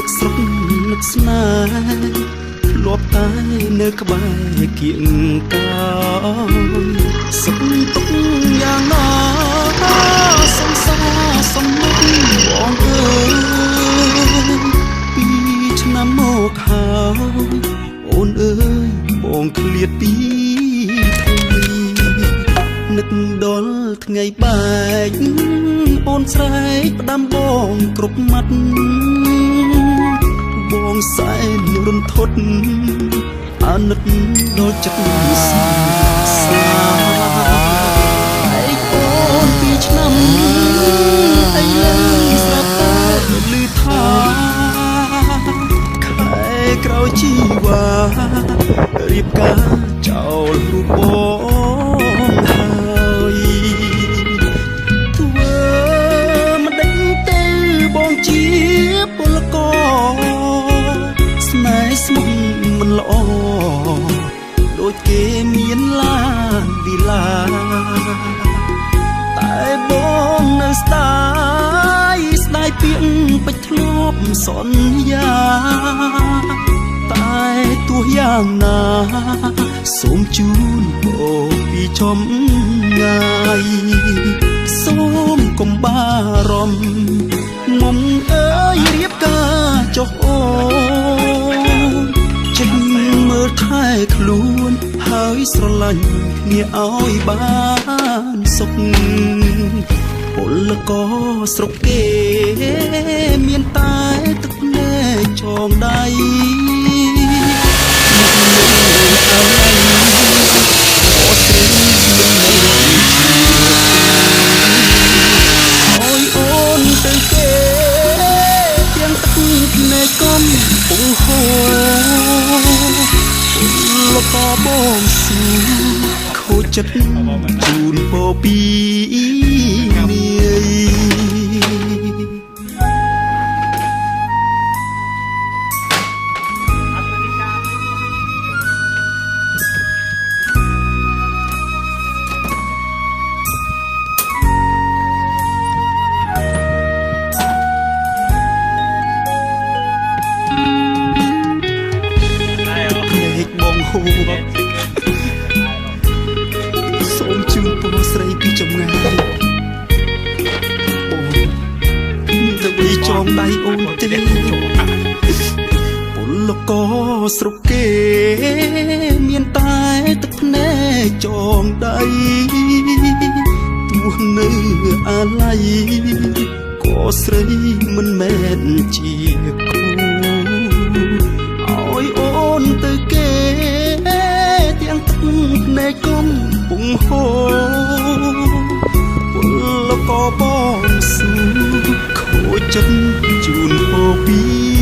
กស្រុកនឹកស្នេហ៍លប់តែនៅក្បែរគៀងកោសុខទុក្ខយ៉ាងណាសង្សារសំមុខបងអើយពីឆ្នាំមកហើយអូនអើយបងឃ្លាតពីនឹកដល់ថ្ងៃបែកអូនស្រែកផ្ដាំបងគ្រប់មាត់បងសែនរន្ធត់អាណិតដល់ចិត្តសាឯអូនពីឆ្នាំអីលើស្រាប់តែលឺថាខែក្រោយជីវ៉ារៀបការចោលរូបបងហើយធ្វើមិនដេញទៅបងជាពលករស្នេហ៍ស្មុគមិនល្អដូចគេមានឡានវិឡាតែបងនៅស្ដាយពាក្យពេចធ្លាប់សន្យាតែទោះយ៉ាងណាសូមជូនបងពីចំងាយសូមកុំបារម្ភមុំអើយរៀបការចុះអូនចេញមើលថែខ្លួនហើយស្រឡាញ់គ្នាឲ្យបានសុខពលករស្រុកគេមានតែទឹកភ្នែកចងដៃមកលើអើយអូស្រីមិននៅអើយអូនទៅគេទាំងទឹកភ្នែកកំពុងហូរពលករបងស៊ូខូចចិត្តជូនពោពីសូមជូនពរស្រីពីចម្ងាយបងមានតែវិចងដៃអូនទេពលករស្រុកគេមានតែទឹកភ្នែកចងដៃទោះនៅអាឡ័យក៏ស្រីមិនមែនជាគូឲ្យអូនទៅគេទាំងទឹកភ្នែកកំពុងហូរពលករបងស៊ូខូចចិត្តជូនពោពី